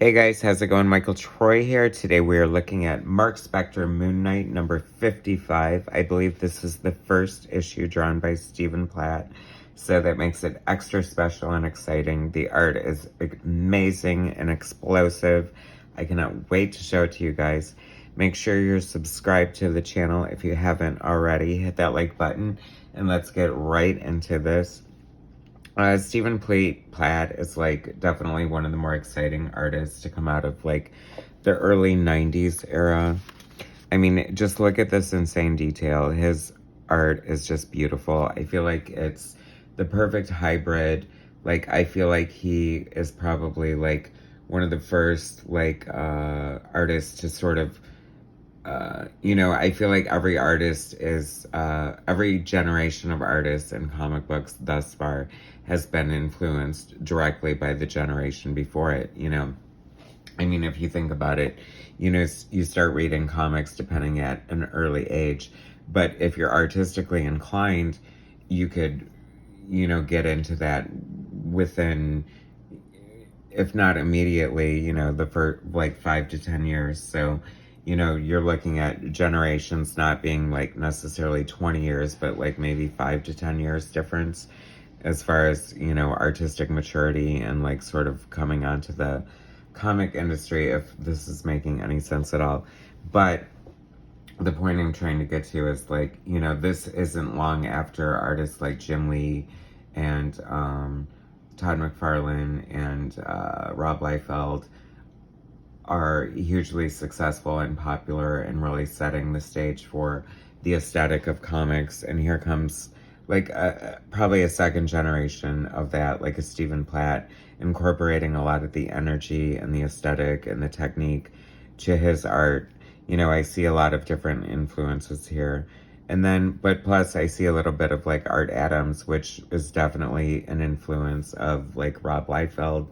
Hey guys, how's it going? Michael Troy here. Today we are looking at Mark Spector Moon Knight number 55. I believe this is the first issue drawn by Stephen Platt, so that makes it extra special and exciting. The art is amazing and explosive. I cannot wait to show it to you guys. Make sure you're subscribed to the channel if you haven't already. Hit that like button and let's get right into this. Stephen Platt is like definitely one of the more exciting artists to come out of like the early 90s era. I mean, just look at this insane detail. His art is just beautiful. I feel like it's the perfect hybrid. Like, I feel like he is probably like one of the first like artists to sort of I feel like every artist is, every generation of artists in comic books thus far has been influenced directly by the generation before it, I mean, if you think about it, you start reading comics depending at an early age, but if you're artistically inclined, you could, get into that within, if not immediately, the first like 5 to 10 years. So, you're looking at generations not being like necessarily 20 years, but like maybe 5 to 10 years difference as far as, artistic maturity and like sort of coming onto the comic industry, if this is making any sense at all. But the point I'm trying to get to is like, this isn't long after artists like Jim Lee and Todd McFarlane and Rob Liefeld are hugely successful and popular and really setting the stage for the aesthetic of comics. And here comes like probably a second generation of that, like a Stephen Platt, incorporating a lot of the energy and the aesthetic and the technique to his art. I see a lot of different influences here. And then, but plus I see a little bit of like Art Adams, which is definitely an influence of like Rob Liefeld,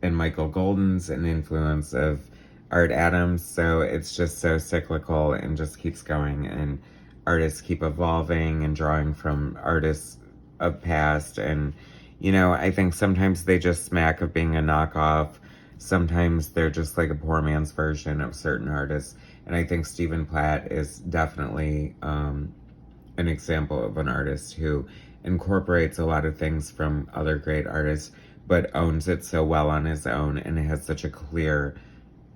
and Michael Golden's an influence of Art Adams. So it's just so cyclical and just keeps going, and artists keep evolving and drawing from artists of past. And, I think sometimes they just smack of being a knockoff. Sometimes they're just like a poor man's version of certain artists. And I think Stephen Platt is definitely an example of an artist who incorporates a lot of things from other great artists, but owns it so well on his own, and has such a clear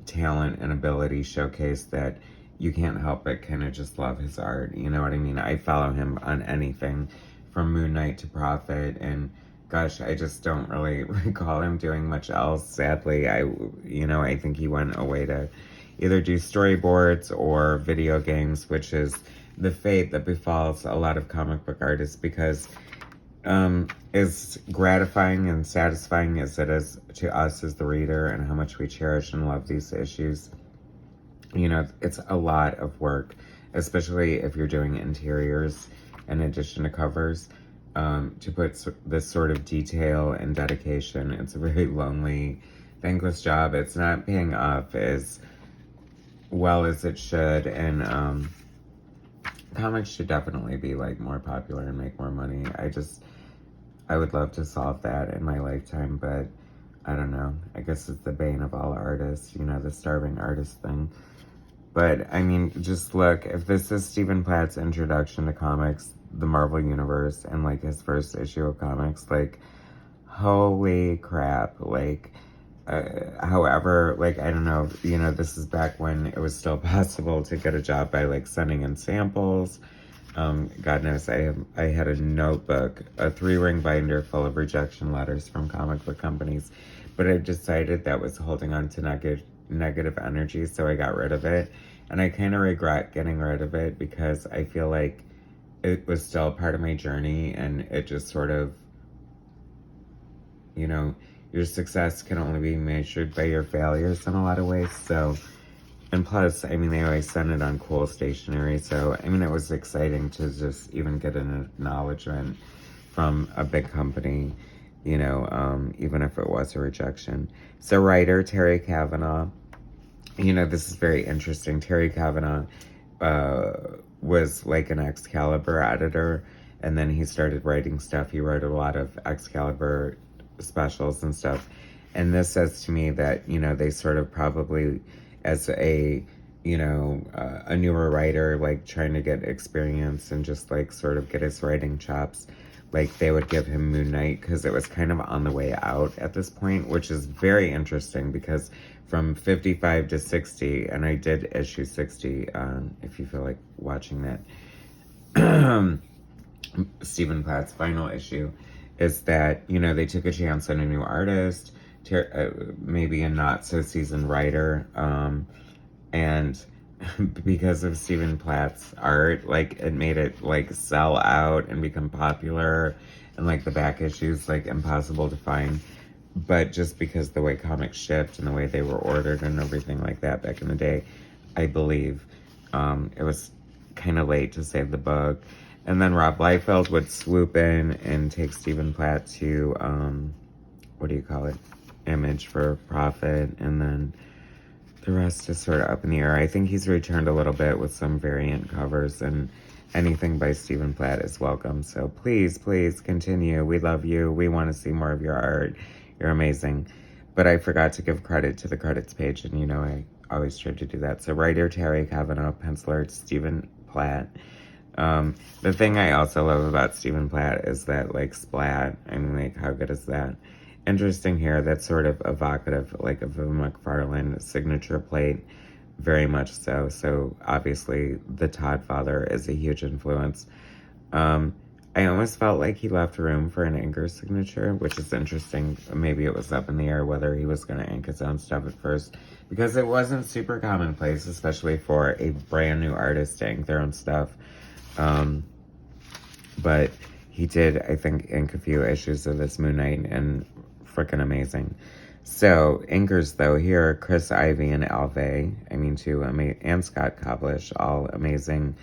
talent and ability showcase that you can't help but kind of just love his art. You know what I mean? I follow him on anything from Moon Knight to Prophet, and gosh, I just don't really recall him doing much else. Sadly, I think he went away to either do storyboards or video games, which is the fate that befalls a lot of comic book artists, because as gratifying and satisfying as it is to us as the reader and how much we cherish and love these issues, it's a lot of work, especially if you're doing interiors in addition to covers, to put this sort of detail and dedication. It's a very lonely, thankless job. It's not paying off as well as it should, and comics should definitely be like more popular and make more money. I would love to solve that in my lifetime, but I don't know. I guess it's the bane of all artists, the starving artist thing. But I mean, just look, if this is Stephen Platt's introduction to comics, the Marvel Universe, and like his first issue of comics, like, holy crap. Like, however, like, I don't know, this is back when it was still possible to get a job by like sending in samples. God knows, I had a notebook, a 3-ring binder full of rejection letters from comic book companies, but I decided that was holding on to negative energy, so I got rid of it. And I kind of regret getting rid of it, because I feel like it was still part of my journey, and it just sort of, your success can only be measured by your failures in a lot of ways. So, and plus, I mean, they always send it on cool stationery. So, I mean, it was exciting to just even get an acknowledgement from a big company, even if it was a rejection. So, writer Terry Kavanagh, this is very interesting. Terry Kavanagh was like an Excalibur editor, and then he started writing stuff. He wrote a lot of Excalibur specials and stuff. And this says to me that, you know, they sort of probably, as a, you know, a newer writer, like trying to get experience and just like sort of get his writing chops, like they would give him Moon Knight because it was kind of on the way out at this point, which is very interesting because from 55 to 60, and I did issue 60, if you feel like watching that, Stephen Platt's final issue, is that, you know, they took a chance on a new artist, maybe a not so seasoned writer, and because of Stephen Platt's art, like it made it like sell out and become popular, and like the back issues like impossible to find. But just because the way comics shipped and the way they were ordered and everything like that back in the day, I believe it was kind of late to save the book. And then Rob Liefeld would swoop in and take Stephen Platt to, what do you call it? Image for profit. And then the rest is sort of up in the air. I think he's returned a little bit with some variant covers, and anything by Stephen Platt is welcome. So please, please continue. We love you. We want to see more of your art. You're amazing. But I forgot to give credit to the credits page, and you know I always try to do that. So writer Terry Kavanaugh, penciler Stephen Platt. The thing I also love about Stephen Platt is that, like, splat. I mean, like, how good is that? Interesting here. That's sort of evocative, like, of a McFarlane signature plate. Very much so. So, obviously, the Todd father is a huge influence. I almost felt like he left room for an anchor signature, which is interesting. Maybe it was up in the air whether he was going to ink his own stuff at first, because it wasn't super commonplace, especially for a brand new artist to ink their own stuff. But he did, I think, ink a few issues of this Moon Knight, and freaking amazing. So, inkers, though, here are Chris Ivy and Alvey. I mean, and Scott Koblish, all amazing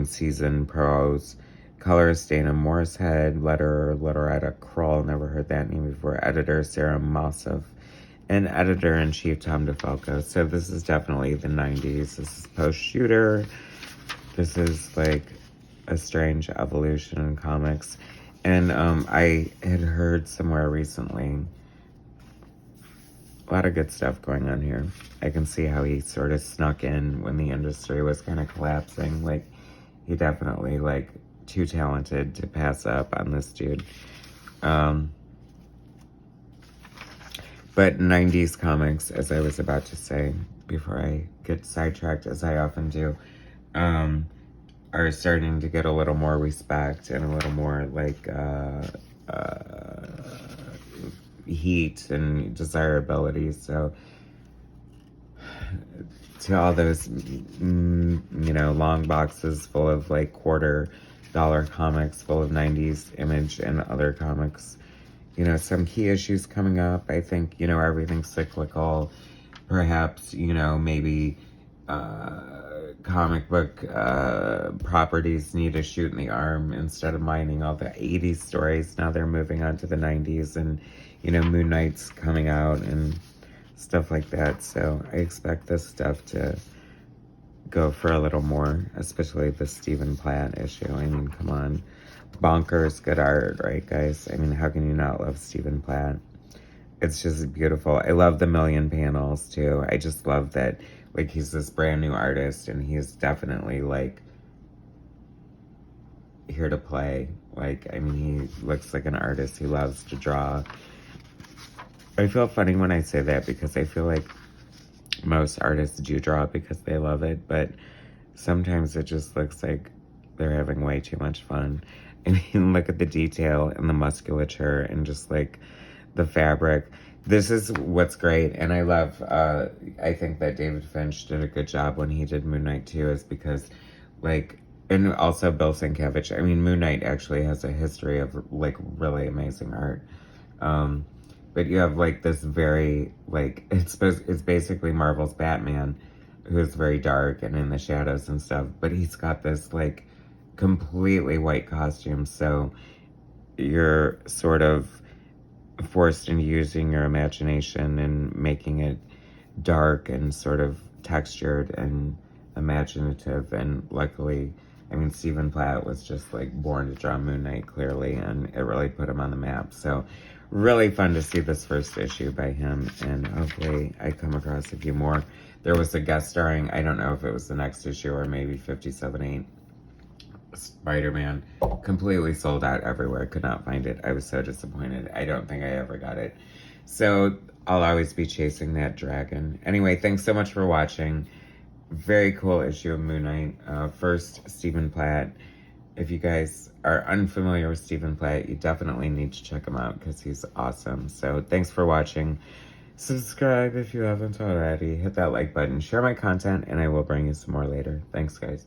season pros. Colorist Dana Morrishead, letterer Loretta Kroll, never heard that name before. Editor Sarah Mossov, and editor-in-chief Tom DeFalco. So this is definitely the 90s. This is post-shooter. This is like a strange evolution in comics. And I had heard somewhere recently, a lot of good stuff going on here. I can see how he sort of snuck in when the industry was kind of collapsing. Like, he definitely, like, too talented to pass up on this dude. But 90s comics, as I was about to say, before I get sidetracked, as I often do, are starting to get a little more respect and a little more, like, heat and desirability. So, to all those, you know, long boxes full of, like, $quarter comics, full of 90s Image and other comics, you know, some key issues coming up. I think, you know, everything's cyclical. Perhaps, you know, maybe comic book properties need a shoot in the arm. Instead of mining all the 80s stories, now they're moving on to the 90s, and, you know, Moon Knight's coming out and stuff like that. So I expect this stuff to go for a little more, especially the Stephen Platt issue. I mean, come on. Bonkers good art, right, guys? I mean, how can you not love Stephen Platt? It's just beautiful. I love the million panels, too. I just love that, like, he's this brand new artist, and he's definitely, like, here to play. Like, I mean, he looks like an artist. He loves to draw. I feel funny when I say that, because I feel like most artists do draw because they love it, but sometimes it just looks like they're having way too much fun. I mean, look at the detail and the musculature and just, like, the fabric. This is what's great, and I love, I think that David Finch did a good job when he did Moon Knight too, is because, like, and also Bill Sienkiewicz. I mean, Moon Knight actually has a history of, like, really amazing art. But you have, like, this very, like, it's basically Marvel's Batman, who's very dark and in the shadows and stuff, but he's got this, like, completely white costume, so you're sort of forced into using your imagination and making it dark and sort of textured and imaginative, and luckily I mean, Stephen Platt was just like born to draw Moon Knight, clearly, and it really put him on the map. So really fun to see this first issue by him, and hopefully I come across a few more. There was a guest starring, I don't know if it was the next issue or maybe 57-8. Spider-Man, completely sold out everywhere. Could not find it. I was so disappointed. I don't think I ever got it. So I'll always be chasing that dragon. Anyway, thanks so much for watching. Very cool issue of Moon Knight. First, Stephen Platt. If you guys are unfamiliar with Stephen Platt, you definitely need to check him out because he's awesome. So thanks for watching. Subscribe if you haven't already. Hit that like button. Share my content, and I will bring you some more later. Thanks, guys.